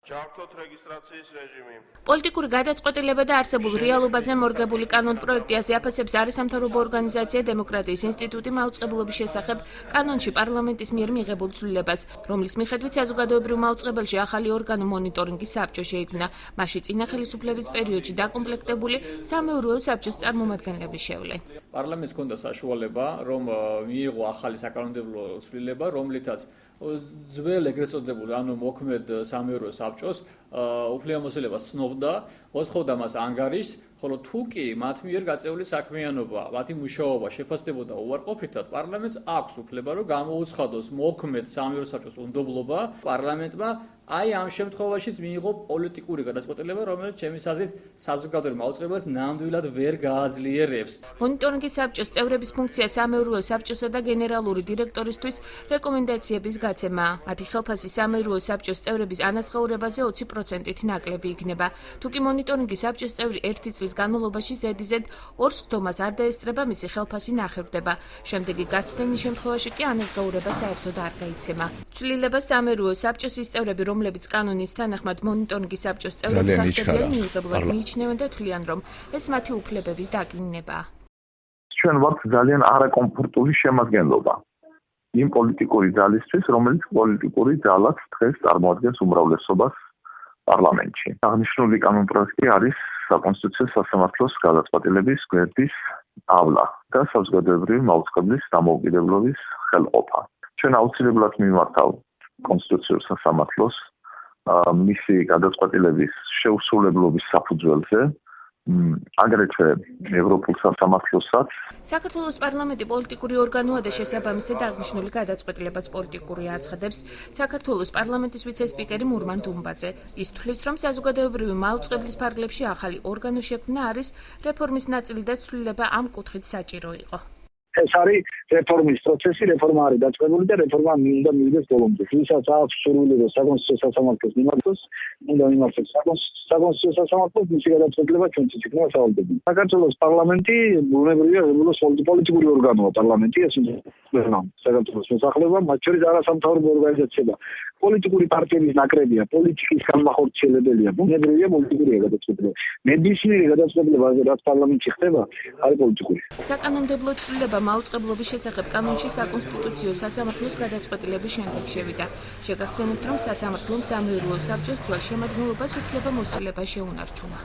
ჯავხოთ რეგისტრაციის რეჟიმი. პოლიტიკური გადაწყვეტილება და არსებულ რეალობაზე მორგებული კანონპროექტი ასე აფასებს არის სამთავრობო ორგანიზაცია დემოკრატიის ინსტიტუტი მაუწყებლობის შესახებ კანონში პარლამენტის მიერ მიღებულ ცვლილებას, რომლის მიხედვით საზოგადოებრივ მაუწყებელში ახალი ორგანო მონიტორინგის საბჭო შეიქმნა, მასში წინა ხელისუფლების პერიოდში დაკომპლექტებული სამეურვეო საბჭოს წარმომადგენლები შევლენ. პარლამენტს ჰქონდა საშუალება, რომ მიიღო ახალი საკანონმდებლო ცვლილება, რომლითაც ძველ ეგრეთ წოდებულ, ანუ მოქმედ სამეურვეო საბჭოს უფლებამოსილებას ცნობდა, მოსთხოვდა მას ანგარიშს, ხოლო თუ კი მათ მიერ გაწეული საქმიანობა, მათი მუშაობა შეფასდებოდა უარყოფითად, პარლამენტს აქვს უფლება, რომ გამოუცხადოს მოქმედ სამეურვეო საბჭოს უნდობლობა. პარლამენტმა აი ამ შემთხვევაშიც მიიღო პოლიტიკური გადაწყვეტილება, რომელიც ჩემი აზრით საზოგადოებრივ მაუწყებელს ნამდვილად ვერ გააძლიერებს. მონიტორინგის საბჭოს წევრების ფუნქცია სამეურვეო საბჭოსა და გენერალური დირექტორისთვის რეკომენდაციების გაცემაა. მათი ხელფასი სამეურვეო საბჭოს წევრების ანაზღაურებაზე 20%-ით ნაკლები იქნება. თუ კი მონიტორინგის საბჭოს წევრი 1 წლის განმავლობაში ზედიზედ 2 სხდომას არ დაესწრება, მისი ხელფასი ნახევრდება. შემდეგი გაცდენის შემთხვევაში კი ანაზღაურება საერთოდ არ გაიცემა. ცვლილება სამეურვეო საბჭოს ის წევრები, რომლებიც კანონის თანახმად მონიტორინგის საბჭოს წევრები ხარჯებიან მიღებულად მიიჩნევენ და თვლიან, რომ ეს მათი უფლებების დაკნინებაა. ჩვენ ვართ ძალიან არაკომფორტული შემადგენლობა იმ პოლიტიკური ძალისთვის, რომელიც პოლიტიკური ძალაც დღეს წარმოადგენს უმრავლესობას პარლამენტში. აღნიშნული კანონპროექტი არის საკონსტიტუციო სასამართლოს გადაწყვეტილების გვერდის ავლა და საზოგადოებრივი მაუწყებლის დამოუკიდებლობის ხელყოფა. ჩვენ აუცილებლად მიმართავ კონსტიტუციურ სასამართლოს მისი გადაწყვეტილების შეუსრულებლობის საფუძველზე, აგრეთვე ევროპულ სასამართლოსაც. საქართველოს პარლამენტი პოლიტიკური ორგანოა და შესაბამისად აღნიშნული გადაწყვეტილებას პოლიტიკური აცხადებს საქართველოს პარლამენტის ვიცე-სპიკერი მურმან დუმბაძე. ის თვლის, რომ საზოგადოებრივი მაუწყებლის ფარგლებში ახალი ორგანო შექმნა არის რეფორმის ნაწილი და ცვლილება ამ კუთხით საჭირო იყო. ეს არის რეფორმის პროცესი, რეფორმა არის დაწყებული და რეფორმა უნდა მივიდეს ბოლომდე. ვისაც აქვს სურვილი საკონსტიტუციო სასამართლოს მიმართოს, უნდა მიმართოს საკონსტიტუციო სასამართლოს, მისი გადაწყვეტილება ჩვენთვის იქნება სავალდებულო. საქართველოს პარლამენტი ბუნებრივია პოლიტიკური ორგანოა პარლამენტი, ეს საქართველოს მოსახლეობა, მათ შორის არასამთავრობო ორგანიზაციება. პოლიტიკური პარტიების ნაკრებია, პოლიტიკის განმახორციელებელია, ბუნებრივია პოლიტიკური გადაწყვეტილება. ნებისმიერი გადაწყვეტილება, რაც პარლამენტში ხდება, არის პოლიტიკური. საკანონმდებლო ცვლილება მაუწყებლობის შესახებ კანონში საკონსტიტუციო სასამართლოს გადაწყვეტილების შემდეგ შევიდა. შეგახსენებთ, რომ სასამართლომ სამეურვეო საბჭოს ძველ შემადგენლობას უფლება მოსილება შეუნარჩუნა.